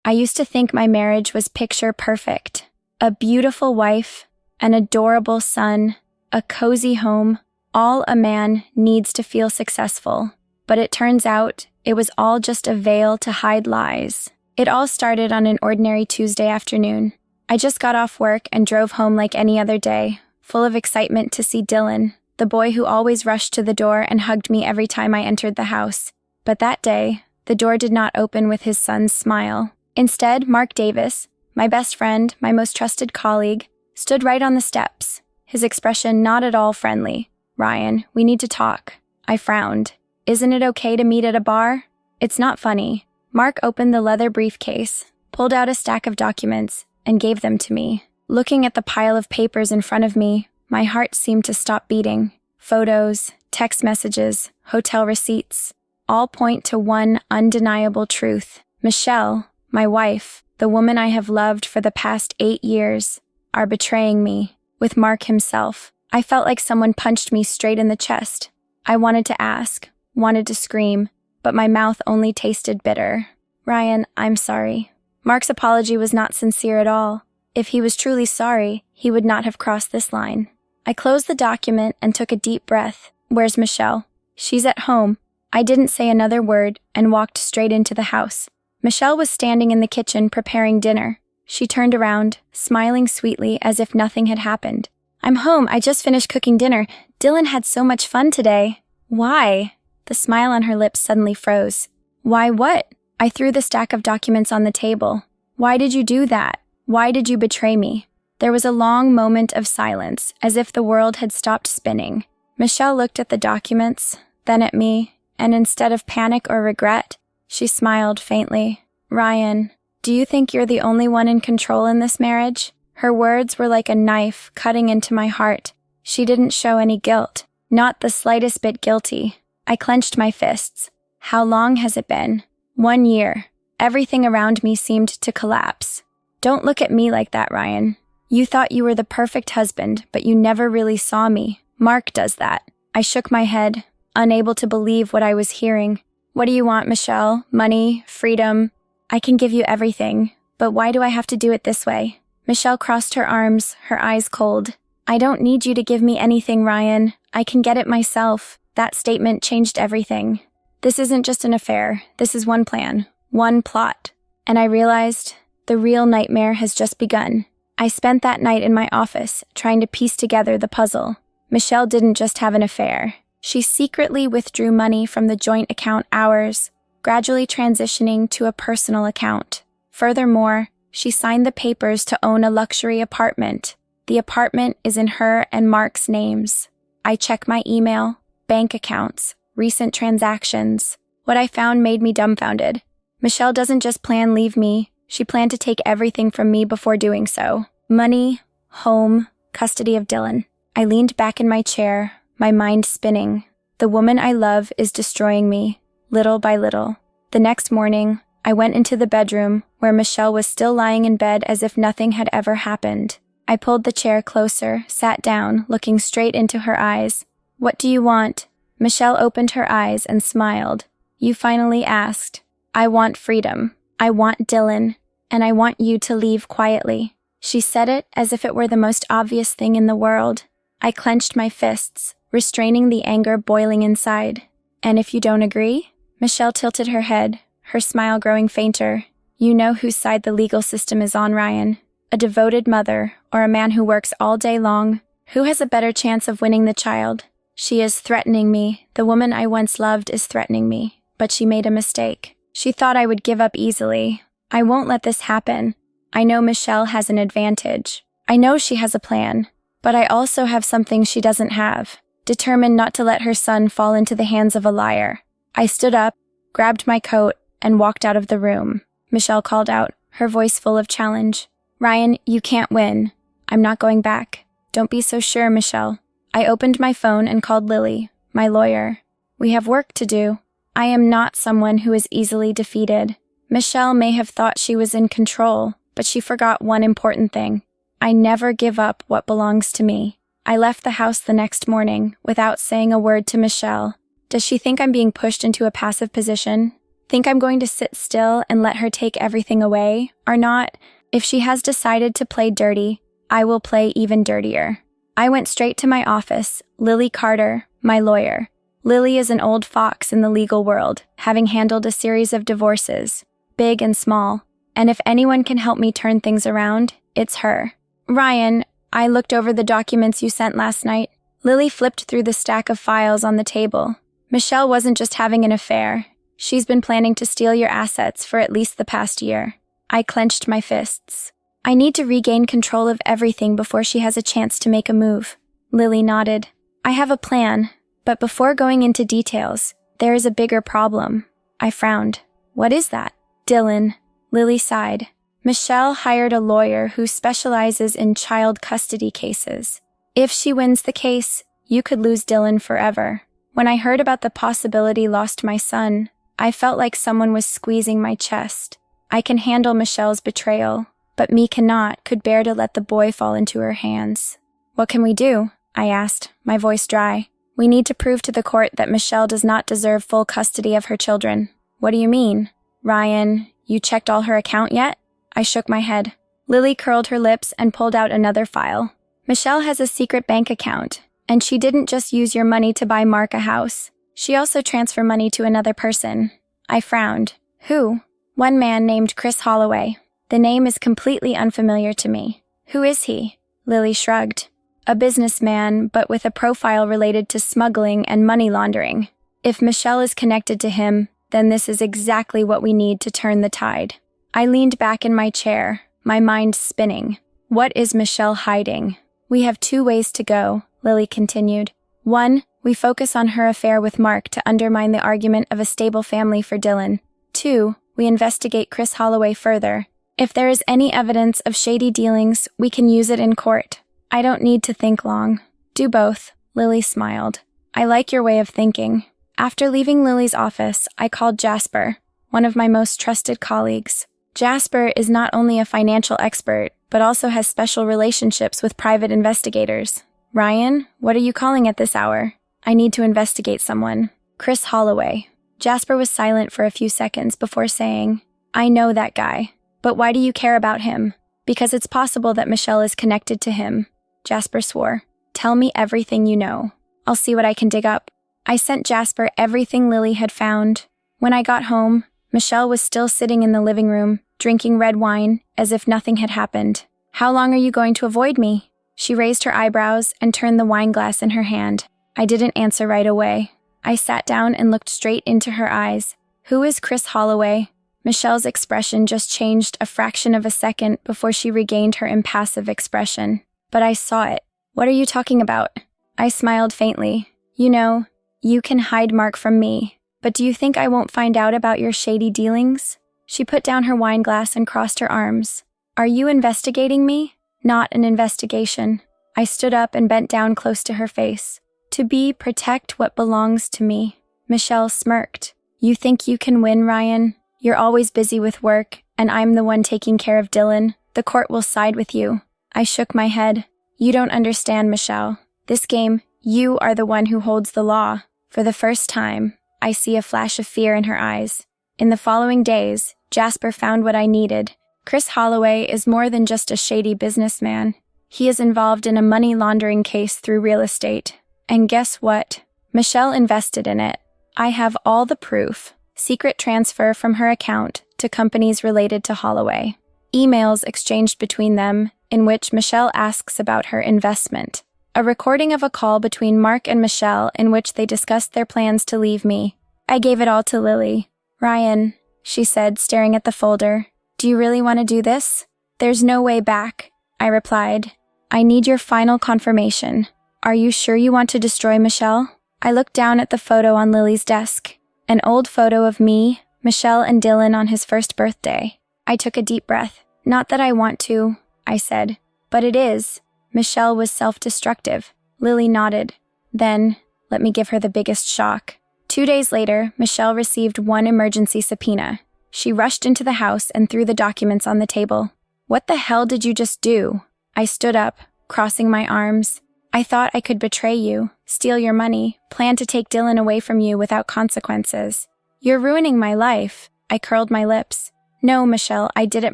I used to think my marriage was picture perfect. A beautiful wife, an adorable son, a cozy home, all a man needs to feel successful. But it turns out it was all just a veil to hide lies. It all started on an ordinary Tuesday afternoon. I just got off work and drove home like any other day, full of excitement to see Dylan, the boy who always rushed to the door and hugged me every time I entered the house. But that day, the door did not open with his son's smile. Instead, Mark Davis, my best friend, my most trusted colleague, stood right on the steps, his expression not at all friendly. "Ryan, we need to talk." I frowned. "Isn't it okay to meet at a bar?" "It's not funny." Mark opened the leather briefcase, pulled out a stack of documents, and gave them to me. Looking at the pile of papers in front of me, my heart seemed to stop beating. Photos, text messages, hotel receipts, all point to one undeniable truth. Michelle, my wife, the woman I have loved for the past 8 years, are betraying me, with Mark himself. I felt like someone punched me straight in the chest. I wanted to ask, wanted to scream, but my mouth only tasted bitter. "Ryan, I'm sorry." Mark's apology was not sincere at all. If he was truly sorry, he would not have crossed this line. I closed the document and took a deep breath. "Where's Michelle?" "She's at home." I didn't say another word and walked straight into the house. Michelle was standing in the kitchen preparing dinner. She turned around, smiling sweetly as if nothing had happened. "I'm home. I just finished cooking dinner. Dylan had so much fun today." "Why?" The smile on her lips suddenly froze. "Why what?" I threw the stack of documents on the table. "Why did you do that? Why did you betray me?" There was a long moment of silence, as if the world had stopped spinning. Michelle looked at the documents, then at me, and instead of panic or regret, she smiled faintly. "Ryan, do you think you're the only one in control in this marriage?" Her words were like a knife cutting into my heart. She didn't show any guilt, not the slightest bit guilty. I clenched my fists. How long has it been? 1 year. Everything around me seemed to collapse. "Don't look at me like that, Ryan. You thought you were the perfect husband, but you never really saw me. Mark does that." I shook my head, unable to believe what I was hearing. "What do you want, Michelle? Money? Freedom? I can give you everything, but why do I have to do it this way?" Michelle crossed her arms, her eyes cold. "I don't need you to give me anything, Ryan. I can get it myself." That statement changed everything. This isn't just an affair. This is one plan, one plot. And I realized the real nightmare has just begun. I spent that night in my office, trying to piece together the puzzle. Michelle didn't just have an affair. She secretly withdrew money from the joint account ours, gradually transitioning to a personal account. Furthermore, she signed the papers to own a luxury apartment. The apartment is in her and Mark's names. I checked my email, bank accounts, recent transactions. What I found made me dumbfounded. Michelle doesn't just plan leave me, she planned to take everything from me before doing so. Money, home, custody of Dylan. I leaned back in my chair, my mind spinning. The woman I love is destroying me, little by little. The next morning, I went into the bedroom, where Michelle was still lying in bed as if nothing had ever happened. I pulled the chair closer, sat down, looking straight into her eyes. "What do you want?" Michelle opened her eyes and smiled. "You finally asked. I want freedom. I want Dylan. And I want you to leave quietly." She said it as if it were the most obvious thing in the world. I clenched my fists, restraining the anger boiling inside. "And if you don't agree?" Michelle tilted her head, her smile growing fainter. "You know whose side the legal system is on, Ryan. A devoted mother, or a man who works all day long. Who has a better chance of winning the child? She is threatening me. The woman I once loved is threatening me. But she made a mistake. She thought I would give up easily. I won't let this happen. I know Michelle has an advantage. I know she has a plan. But I also have something she doesn't have. Determined not to let her son fall into the hands of a liar. I stood up, grabbed my coat, and walked out of the room. Michelle called out, her voice full of challenge. "Ryan, you can't win. I'm not going back." "Don't be so sure, Michelle." I opened my phone and called Lily, my lawyer. "We have work to do. I am not someone who is easily defeated." Michelle may have thought she was in control, but she forgot one important thing. I never give up what belongs to me. I left the house the next morning without saying a word to Michelle. Does she think I'm being pushed into a passive position? Think I'm going to sit still and let her take everything away? Or not? If she has decided to play dirty, I will play even dirtier. I went straight to my office, Lily Carter, my lawyer. Lily is an old fox in the legal world, having handled a series of divorces, big and small, and if anyone can help me turn things around, it's her. Ryan, I looked over the documents you sent last night. Lily flipped through the stack of files on the table. Michelle wasn't just having an affair. She's been planning to steal your assets for at least the past year. I clenched my fists. I need to regain control of everything before she has a chance to make a move. Lily nodded. I have a plan, but before going into details, there is a bigger problem. I frowned. What is that? Dylan. Lily sighed. Michelle hired a lawyer who specializes in child custody cases. If she wins the case, you could lose Dylan forever. When I heard about the possibility lost my son, I felt like someone was squeezing my chest. I can handle Michelle's betrayal, but me could bear to let the boy fall into her hands. What can we do? I asked, my voice dry. We need to prove to the court that Michelle does not deserve full custody of her children. What do you mean? Ryan, you checked all her account yet? I shook my head. Lily curled her lips and pulled out another file. Michelle has a secret bank account, and she didn't just use your money to buy Mark a house. She also transferred money to another person. I frowned. Who? One man named Chris Holloway. The name is completely unfamiliar to me. Who is he? Lily shrugged. A businessman, but with a profile related to smuggling and money laundering. If Michelle is connected to him, then this is exactly what we need to turn the tide. I leaned back in my chair, my mind spinning. What is Michelle hiding? We have 2 ways to go, Lily continued. 1, we focus on her affair with Mark to undermine the argument of a stable family for Dylan. 2, we investigate Chris Holloway further. If there is any evidence of shady dealings, we can use it in court. I don't need to think long. Do both, Lily smiled. I like your way of thinking. After leaving Lily's office, I called Jasper, one of my most trusted colleagues. Jasper is not only a financial expert, but also has special relationships with private investigators. Ryan, what are you calling at this hour? I need to investigate someone. Chris Holloway. Jasper was silent for a few seconds before saying, I know that guy. But why do you care about him? Because it's possible that Michelle is connected to him. Jasper swore. Tell me everything you know. I'll see what I can dig up. I sent Jasper everything Lily had found. When I got home, Michelle was still sitting in the living room, drinking red wine, as if nothing had happened. How long are you going to avoid me? She raised her eyebrows and turned the wine glass in her hand. I didn't answer right away. I sat down and looked straight into her eyes. Who is Chris Holloway? Michelle's expression just changed a fraction of a second before she regained her impassive expression. But I saw it. What are you talking about? I smiled faintly. You know, you can hide Mark from me, but do you think I won't find out about your shady dealings? She put down her wine glass and crossed her arms. Are you investigating me? Not an investigation. I stood up and bent down close to her face. To protect what belongs to me. Michelle smirked. You think you can win, Ryan? You're always busy with work, and I'm the one taking care of Dylan. The court will side with you. I shook my head. You don't understand, Michelle. This game, you are the one who holds the law. For the first time, I see a flash of fear in her eyes. In the following days, Jasper found what I needed. Chris Holloway is more than just a shady businessman. He is involved in a money laundering case through real estate. And guess what? Michelle invested in it. I have all the proof. Secret transfer from her account to companies related to Holloway. Emails exchanged between them in which Michelle asks about her investment. A recording of a call between Mark and Michelle in which they discussed their plans to leave me. I gave it all to Lily. Ryan, she said, staring at the folder. Do you really want to do this? There's no way back, I replied. I need your final confirmation. Are you sure you want to destroy Michelle? I looked down at the photo on Lily's desk. An old photo of me, Michelle, and Dylan on his first birthday. I took a deep breath. Not that I want to, I said. But it is. Michelle was self-destructive. Lily nodded. Then, let me give her the biggest shock. 2 days later, Michelle received one emergency subpoena. She rushed into the house and threw the documents on the table. What the hell did you just do? I stood up, crossing my arms. I thought I could betray you, steal your money, plan to take Dylan away from you without consequences. You're ruining my life. I curled my lips. No, Michelle, I did it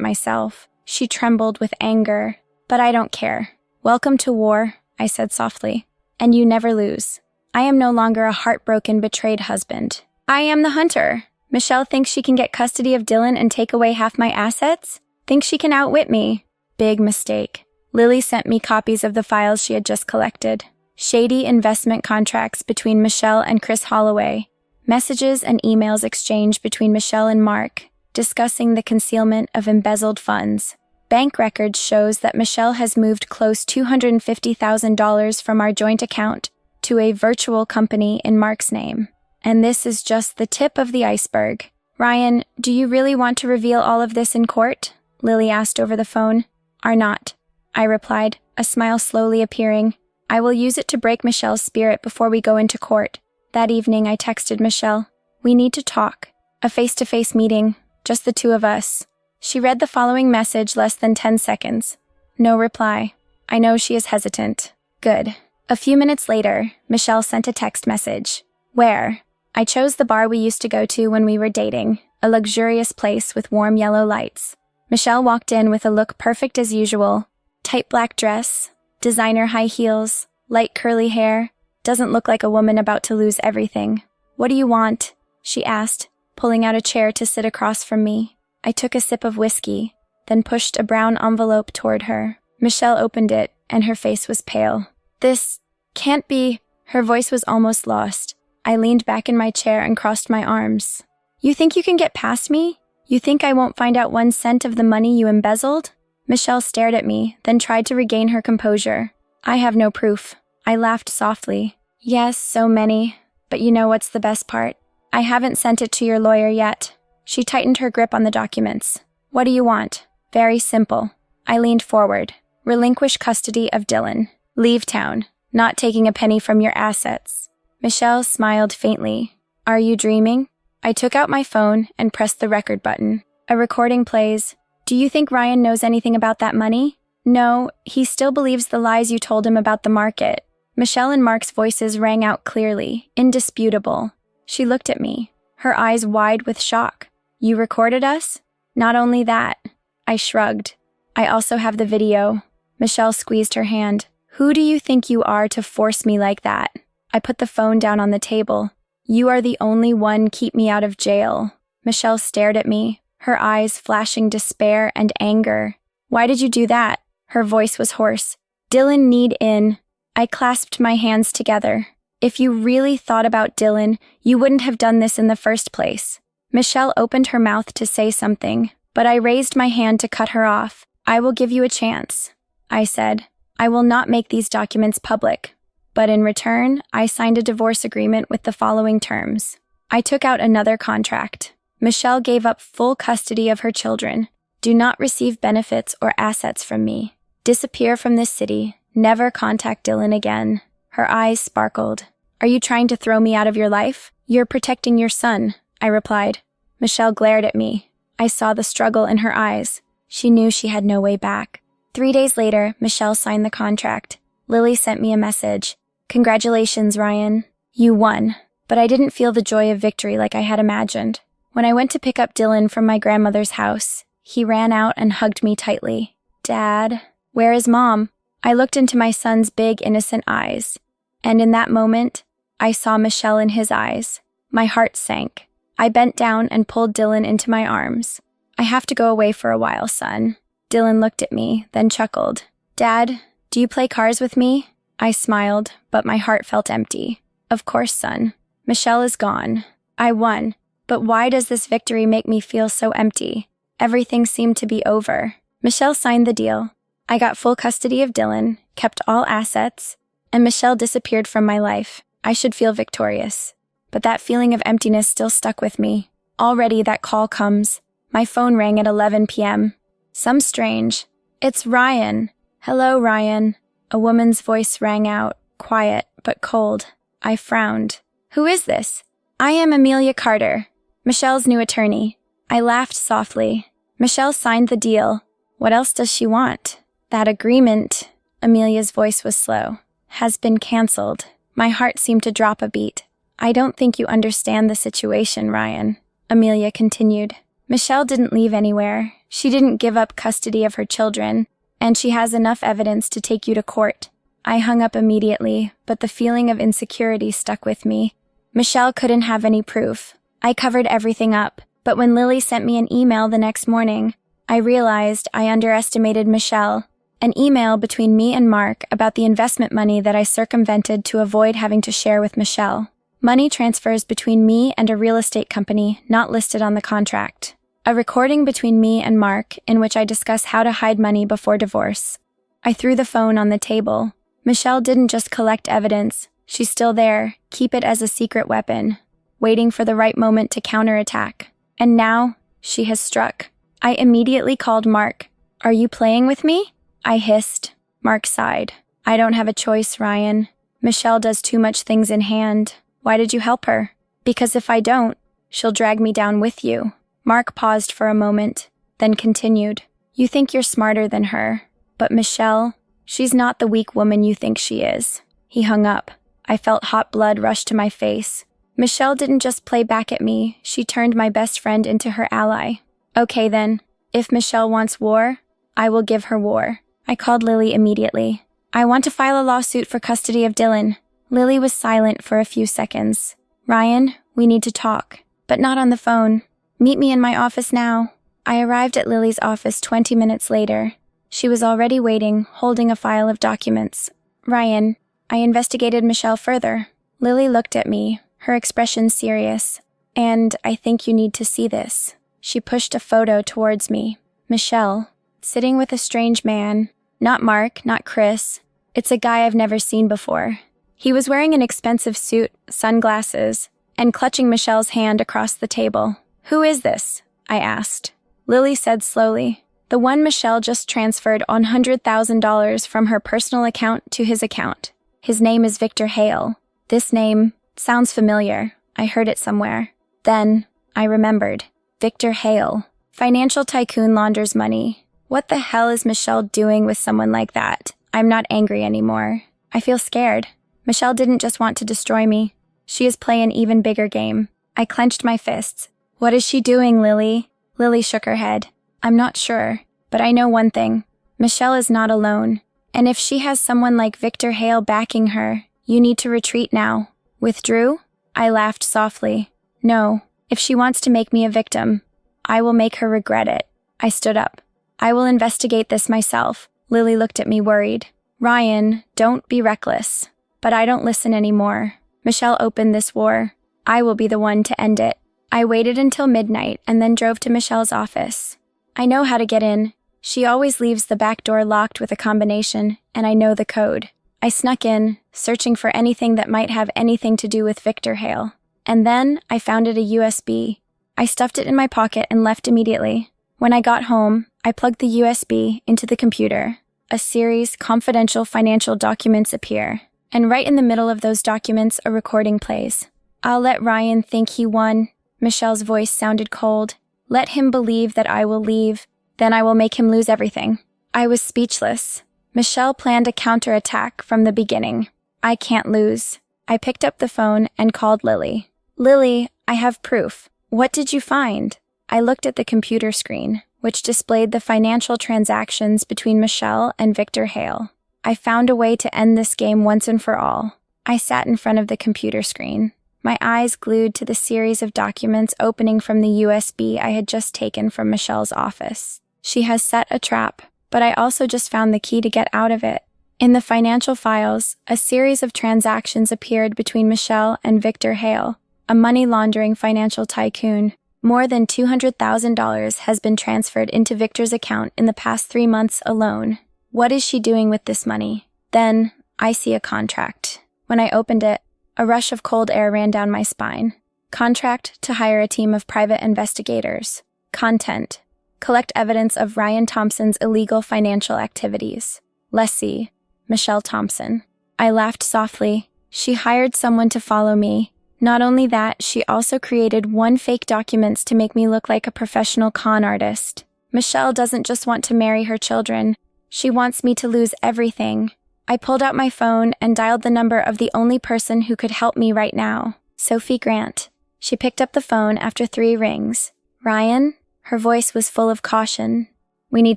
myself. She trembled with anger. But I don't care. Welcome to war, I said softly. And you never lose. I am no longer a heartbroken, betrayed husband. I am the hunter. Michelle thinks she can get custody of Dylan and take away half my assets? Thinks she can outwit me. Big mistake. Lily sent me copies of the files she had just collected. Shady investment contracts between Michelle and Chris Holloway. Messages and emails exchanged between Michelle and Mark, discussing the concealment of embezzled funds. Bank records shows that Michelle has moved close $250,000 from our joint account to a virtual company in Mark's name. And this is just the tip of the iceberg. Ryan, do you really want to reveal all of this in court? Lily asked over the phone. Are not, I replied, a smile slowly appearing. I will use it to break Michelle's spirit before we go into court. That evening, I texted Michelle. We need to talk. A face-to-face meeting. Just the two of us. She read the following message less than 10 seconds. No reply. I know she is hesitant. Good. A few minutes later, Michelle sent a text message. Where? I chose the bar we used to go to when we were dating, a luxurious place with warm yellow lights. Michelle walked in with a look perfect as usual. Tight black dress, designer high heels, light curly hair. Doesn't look like a woman about to lose everything. What do you want? She asked, pulling out a chair to sit across from me. I took a sip of whiskey, then pushed a brown envelope toward her. Michelle opened it, and her face was pale. This can't be. Her voice was almost lost. I leaned back in my chair and crossed my arms. You think you can get past me? You think I won't find out 1 cent of the money you embezzled? Michelle stared at me, then tried to regain her composure. I have no proof. I laughed softly. Yes, so many. But you know what's the best part? I haven't sent it to your lawyer yet. She tightened her grip on the documents. What do you want? Very simple. I leaned forward. Relinquish custody of Dylan. Leave town. Not taking a penny from your assets. Michelle smiled faintly. Are you dreaming? I took out my phone and pressed the record button. A recording plays. Do you think Ryan knows anything about that money? No, he still believes the lies you told him about the market. Michelle and Mark's voices rang out clearly, indisputable. She looked at me, her eyes wide with shock. You recorded us? Not only that. I shrugged. I also have the video. Michelle squeezed her hand. Who do you think you are to force me like that? I put the phone down on the table. You are the only one keep me out of jail. Michelle stared at me, her eyes flashing despair and anger. Why did you do that? Her voice was hoarse. Dylan need in. I clasped my hands together. If you really thought about Dylan, you wouldn't have done this in the first place. Michelle opened her mouth to say something, but I raised my hand to cut her off. I will give you a chance, I said. I will not make these documents public. But in return, I signed a divorce agreement with the following terms. I took out another contract. Michelle gave up full custody of her children. Do not receive benefits or assets from me. Disappear from this city. Never contact Dylan again. Her eyes sparkled. Are you trying to throw me out of your life? You're protecting your son, I replied. Michelle glared at me. I saw the struggle in her eyes. She knew she had no way back. 3 days later, Michelle signed the contract. Lily sent me a message. Congratulations, Ryan. You won. But I didn't feel the joy of victory like I had imagined. When I went to pick up Dylan from my grandmother's house, he ran out and hugged me tightly. Dad, where is Mom? I looked into my son's big, innocent eyes. And in that moment, I saw Michelle in his eyes. My heart sank. I bent down and pulled Dylan into my arms. I have to go away for a while, son. Dylan looked at me, then chuckled. Dad, do you play cards with me? I smiled, but my heart felt empty. Of course, son. Michelle is gone. I won. But why does this victory make me feel so empty? Everything seemed to be over. Michelle signed the deal. I got full custody of Dylan, kept all assets, and Michelle disappeared from my life. I should feel victorious. But that feeling of emptiness still stuck with me. Already that call comes. My phone rang at 11 p.m. Some strange. It's Ryan. Hello, Ryan. A woman's voice rang out, quiet but cold. I frowned. Who is this? I am Amelia Carter, Michelle's new attorney. I laughed softly. Michelle signed the deal. What else does she want? That agreement, Amelia's voice was slow, has been canceled. My heart seemed to drop a beat. I don't think you understand the situation, Ryan, Amelia continued. Michelle didn't leave anywhere. She didn't give up custody of her children, and she has enough evidence to take you to court. I hung up immediately, but the feeling of insecurity stuck with me. Michelle couldn't have any proof. I covered everything up, but when Lily sent me an email the next morning, I realized I underestimated Michelle. An email between me and Mark about the investment money that I circumvented to avoid having to share with Michelle. Money transfers between me and a real estate company not listed on the contract. A recording between me and Mark in which I discuss how to hide money before divorce. I threw the phone on the table. Michelle didn't just collect evidence. She's still there, keep it as a secret weapon, waiting for the right moment to counterattack. And now, she has struck. I immediately called Mark. Are you playing with me? I hissed. Mark sighed. I don't have a choice, Ryan. Michelle does too much things in hand. Why did you help her? Because if I don't, she'll drag me down with you. Mark paused for a moment, then continued. You think you're smarter than her, but Michelle, she's not the weak woman you think she is. He hung up. I felt hot blood rush to my face. Michelle didn't just play back at me, she turned my best friend into her ally. Okay then, if Michelle wants war, I will give her war. I called Lily immediately. I want to file a lawsuit for custody of Dylan. Lily was silent for a few seconds. Ryan, we need to talk, but not on the phone. Meet me in my office now. I arrived at Lily's office 20 minutes later. She was already waiting, holding a file of documents. Ryan, I investigated Michelle further. Lily looked at me, her expression serious. And I think you need to see this. She pushed a photo towards me. Michelle, sitting with a strange man. Not Mark, not Chris. It's a guy I've never seen before. He was wearing an expensive suit, sunglasses, and clutching Michelle's hand across the table. Who is this? I asked. Lily said slowly. The one Michelle just transferred $100,000 from her personal account to his account. His name is Victor Hale. This name sounds familiar. I heard it somewhere. Then I remembered. Victor Hale. Financial tycoon launders money. What the hell is Michelle doing with someone like that? I'm not angry anymore. I feel scared. Michelle didn't just want to destroy me. She is playing an even bigger game. I clenched my fists. What is she doing, Lily? Lily shook her head. I'm not sure, but I know one thing. Michelle is not alone. And if she has someone like Victor Hale backing her, you need to retreat now. Withdrew? I laughed softly. No, if she wants to make me a victim, I will make her regret it. I stood up. I will investigate this myself. Lily looked at me worried. Ryan, don't be reckless. But I don't listen anymore. Michelle opened this war. I will be the one to end it. I waited until midnight and then drove to Michelle's office. I know how to get in. She always leaves the back door locked with a combination, and I know the code. I snuck in, searching for anything that might have anything to do with Victor Hale. And then I found it a USB. I stuffed it in my pocket and left immediately. When I got home, I plugged the USB into the computer. A series confidential financial documents appear. And right in the middle of those documents, a recording plays. I'll let Ryan think he won. Michelle's voice sounded cold. Let him believe that I will leave. Then I will make him lose everything. I was speechless. Michelle planned a counterattack from the beginning. I can't lose. I picked up the phone and called Lily. Lily, I have proof. What did you find? I looked at the computer screen, which displayed the financial transactions between Michelle and Victor Hale. I found a way to end this game once and for all. I sat in front of the computer screen, my eyes glued to the series of documents opening from the USB I had just taken from Michelle's office. She has set a trap, but I also just found the key to get out of it. In the financial files, a series of transactions appeared between Michelle and Victor Hale, a money laundering financial tycoon. More than $200,000 has been transferred into Victor's account in the past 3 months alone. What is she doing with this money? Then, I see a contract. When I opened it, a rush of cold air ran down my spine. Contract to hire a team of private investigators. Content. Collect evidence of Ryan Thompson's illegal financial activities. Lessee. Michelle Thompson. I laughed softly. She hired someone to follow me. Not only that, she also created 1 fake documents to make me look like a professional con artist. Michelle doesn't just want to marry her children. She wants me to lose everything. I pulled out my phone and dialed the number of the only person who could help me right now. Sophie Grant. She picked up the phone after 3 rings. Ryan? Her voice was full of caution. We need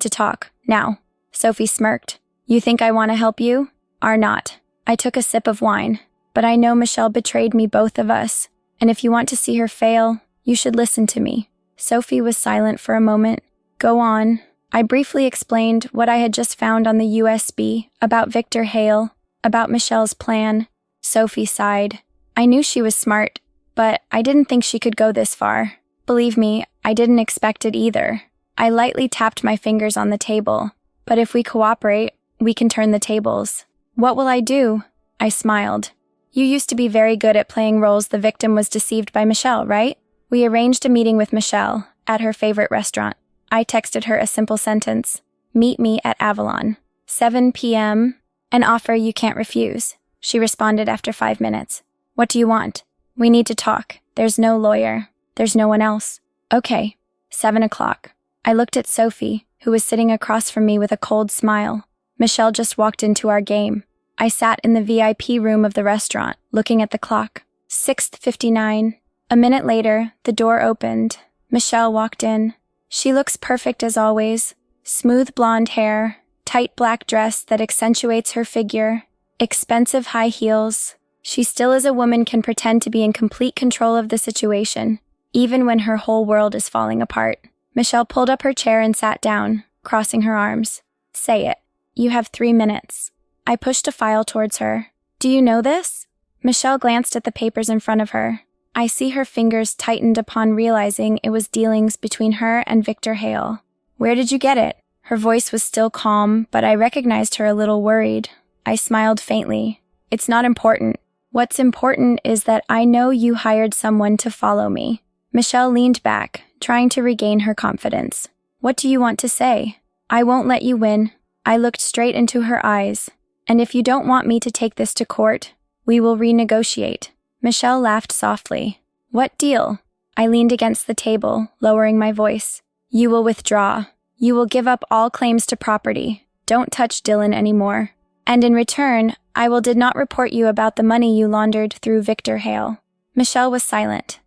to talk, now. Sophie smirked. You think I want to help you? Or not? I took a sip of wine. But I know Michelle betrayed me, both of us. And if you want to see her fail, you should listen to me. Sophie was silent for a moment. Go on. I briefly explained what I had just found on the USB, about Victor Hale, about Michelle's plan. Sophie sighed. I knew she was smart, but I didn't think she could go this far. Believe me, I didn't expect it either. I lightly tapped my fingers on the table. But if we cooperate, we can turn the tables. What will I do? I smiled. You used to be very good at playing roles the victim was deceived by Michelle, right? We arranged a meeting with Michelle at her favorite restaurant. I texted her a simple sentence. Meet me at Avalon. 7 p.m. An offer you can't refuse. She responded after 5 minutes. What do you want? We need to talk. There's no lawyer. There's no one else. Okay. 7 o'clock. I looked at Sophie, who was sitting across from me with a cold smile. Michelle just walked into our game. I sat in the VIP room of the restaurant, looking at the clock. 6:59. A minute later, the door opened. Michelle walked in. She looks perfect as always. Smooth blonde hair, tight black dress that accentuates her figure, expensive high heels. She still as a woman can pretend to be in complete control of the situation, even when her whole world is falling apart. Michelle pulled up her chair and sat down, crossing her arms. Say it. You have 3 minutes. I pushed a file towards her. Do you know this? Michelle glanced at the papers in front of her. I see her fingers tightened upon realizing it was dealings between her and Victor Hale. Where did you get it? Her voice was still calm, but I recognized her a little worried. I smiled faintly. It's not important. What's important is that I know you hired someone to follow me. Michelle leaned back, trying to regain her confidence. What do you want to say? I won't let you win. I looked straight into her eyes. And if you don't want me to take this to court, we will renegotiate. Michelle laughed softly. What deal? I leaned against the table, lowering my voice. You will withdraw. You will give up all claims to property. Don't touch Dylan anymore. And in return, I did not report you about the money you laundered through Victor Hale. Michelle was silent.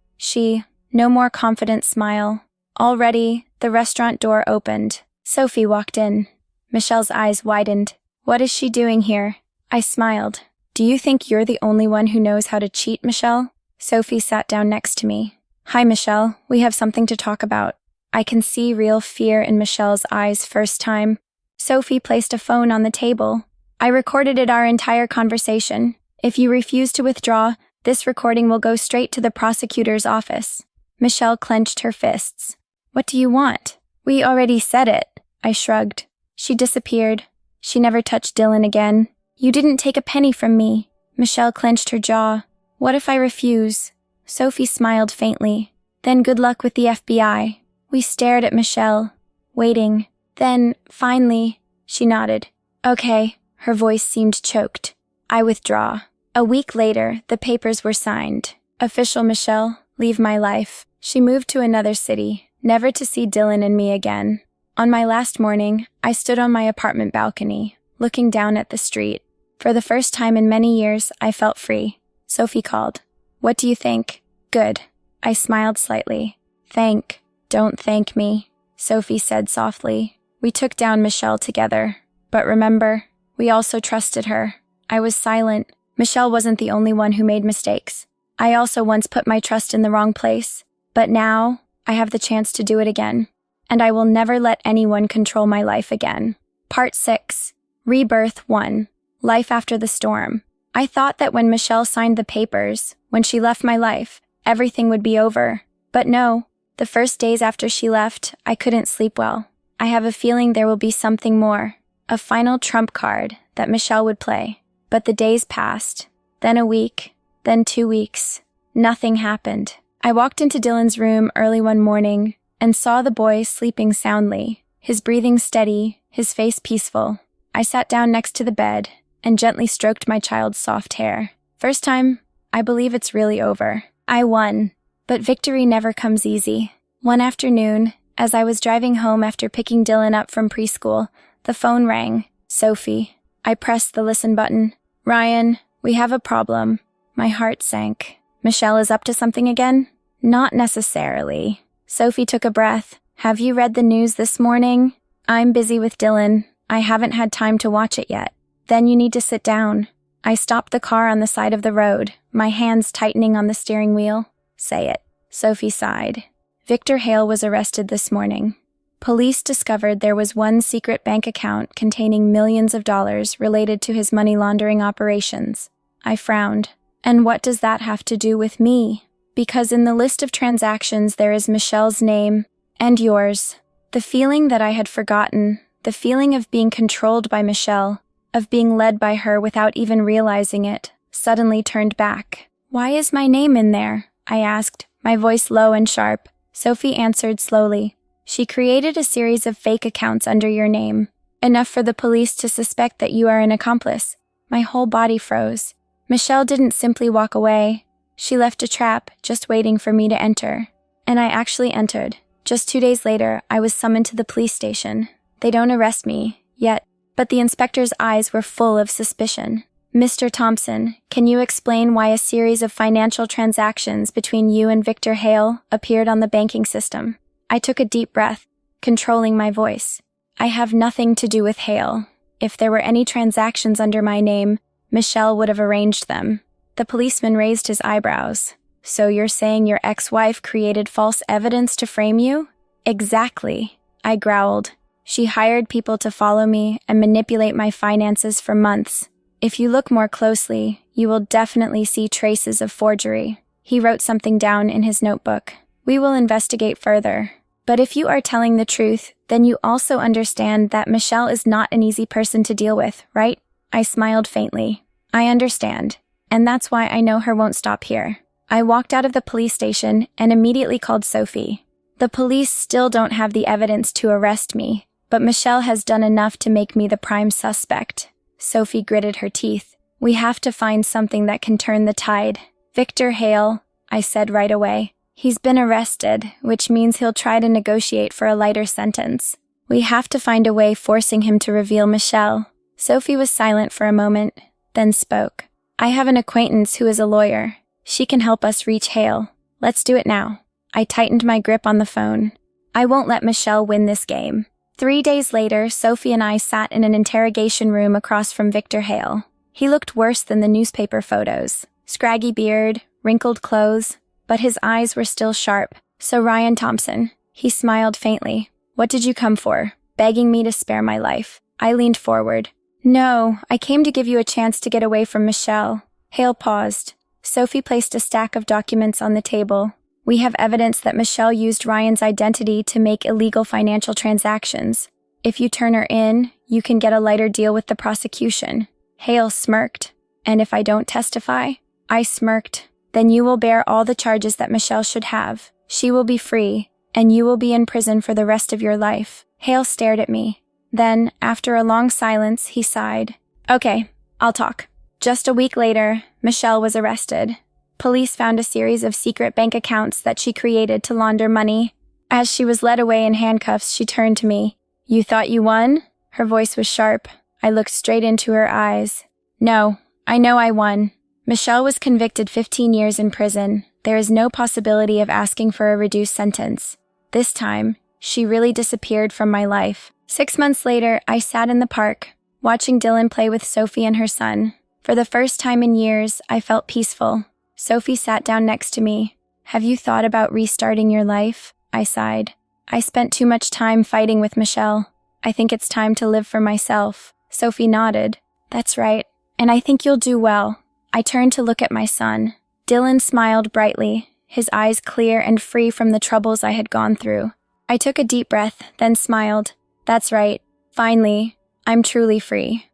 No more confident smile. Already, the restaurant door opened. Sophie walked in. Michelle's eyes widened. What is she doing here? I smiled. Do you think you're the only one who knows how to cheat, Michelle? Sophie sat down next to me. Hi, Michelle. We have something to talk about. I can see real fear in Michelle's eyes first time. Sophie placed a phone on the table. I recorded our entire conversation. If you refuse to withdraw, this recording will go straight to the prosecutor's office. Michelle clenched her fists. What do you want? We already said it. I shrugged. She disappeared. She never touched Dylan again. You didn't take a penny from me. Michelle clenched her jaw. What if I refuse? Sophie smiled faintly. Then good luck with the FBI. We stared at Michelle, waiting. Then, finally, she nodded. Okay. Her voice seemed choked. I withdraw. A week later, the papers were signed. Official Michelle, leave my life. She moved to another city, never to see Dylan and me again. On my last morning, I stood on my apartment balcony, looking down at the street. For the first time in many years, I felt free. Sophie called. What do you think? Good. I smiled slightly. Don't thank me, Sophie said softly. We took down Michelle together. But remember, we also trusted her. I was silent. Michelle wasn't the only one who made mistakes. I also once put my trust in the wrong place. But now, I have the chance to do it again. And I will never let anyone control my life again. Part 6. Rebirth 1. Life after the storm. I thought that when Michelle signed the papers, when she left my life, everything would be over. But no, the first days after she left, I couldn't sleep well. I have a feeling there will be something more, a final trump card that Michelle would play. But the days passed, then a week, then 2 weeks. Nothing happened. I walked into Dylan's room early one morning and saw the boy sleeping soundly, his breathing steady, his face peaceful. I sat down next to the bed and gently stroked my child's soft hair. First time, I believe it's really over. I won. But victory never comes easy. One afternoon, as I was driving home after picking Dylan up from preschool, the phone rang. Sophie. I pressed the listen button. Ryan, we have a problem. My heart sank. Michelle is up to something again? Not necessarily. Sophie took a breath. Have you read the news this morning? I'm busy with Dylan. I haven't had time to watch it yet. Then you need to sit down. I stopped the car on the side of the road, my hands tightening on the steering wheel. Say it. Sophie sighed. Victor Hale was arrested this morning. Police discovered there was one secret bank account containing millions of dollars related to his money laundering operations. I frowned. And what does that have to do with me? Because in the list of transactions there is Michelle's name and yours. The feeling that I had forgotten, the feeling of being controlled by Michelle, of being led by her without even realizing it, suddenly turned back. Why is my name in there? I asked, my voice low and sharp. Sophie answered slowly. She created a series of fake accounts under your name, enough for the police to suspect that you are an accomplice. My whole body froze. Michelle didn't simply walk away. She left a trap, just waiting for me to enter. And I actually entered. Just 2 days later, I was summoned to the police station. They don't arrest me, yet, but the inspector's eyes were full of suspicion. Mr. Thompson, can you explain why a series of financial transactions between you and Victor Hale appeared on the banking system? I took a deep breath, controlling my voice. I have nothing to do with Hale. If there were any transactions under my name, Michelle would have arranged them. The policeman raised his eyebrows. So you're saying your ex-wife created false evidence to frame you? Exactly, I growled. She hired people to follow me and manipulate my finances for months. If you look more closely, you will definitely see traces of forgery. He wrote something down in his notebook. We will investigate further. But if you are telling the truth, then you also understand that Michelle is not an easy person to deal with, right? I smiled faintly. I understand. And that's why I know her won't stop here. I walked out of the police station and immediately called Sophie. The police still don't have the evidence to arrest me, but Michelle has done enough to make me the prime suspect. Sophie gritted her teeth. We have to find something that can turn the tide. Victor Hale, I said right away. He's been arrested, which means he'll try to negotiate for a lighter sentence. We have to find a way forcing him to reveal Michelle. Sophie was silent for a moment, then spoke. I have an acquaintance who is a lawyer. She can help us reach Hale. Let's do it now. I tightened my grip on the phone. I won't let Michelle win this game. 3 days later, Sophie and I sat in an interrogation room across from Victor Hale. He looked worse than the newspaper photos. Scraggy beard, wrinkled clothes, but his eyes were still sharp. So Ryan Thompson, he smiled faintly. What did you come for? Begging me to spare my life. I leaned forward. No, I came to give you a chance to get away from Michelle. Hale paused. Sophie placed a stack of documents on the table. We have evidence that Michelle used Ryan's identity to make illegal financial transactions. If you turn her in, you can get a lighter deal with the prosecution. Hale smirked. And if I don't testify? I smirked. Then you will bear all the charges that Michelle should have. She will be free, and you will be in prison for the rest of your life. Hale stared at me. Then, after a long silence, he sighed. Okay, I'll talk. Just a week later, Michelle was arrested. Police found a series of secret bank accounts that she created to launder money. As she was led away in handcuffs, she turned to me. You thought you won? Her voice was sharp. I looked straight into her eyes. No, I know I won. Michelle was convicted 15 years in prison. There is no possibility of asking for a reduced sentence. This time, she really disappeared from my life. 6 months later, I sat in the park, watching Dylan play with Sophie and her son. For the first time in years, I felt peaceful. Sophie sat down next to me. Have you thought about restarting your life? I sighed. I spent too much time fighting with Michelle. I think it's time to live for myself. Sophie nodded. That's right. And I think you'll do well. I turned to look at my son. Dylan smiled brightly, his eyes clear and free from the troubles I had gone through. I took a deep breath, then smiled. That's right. Finally, I'm truly free.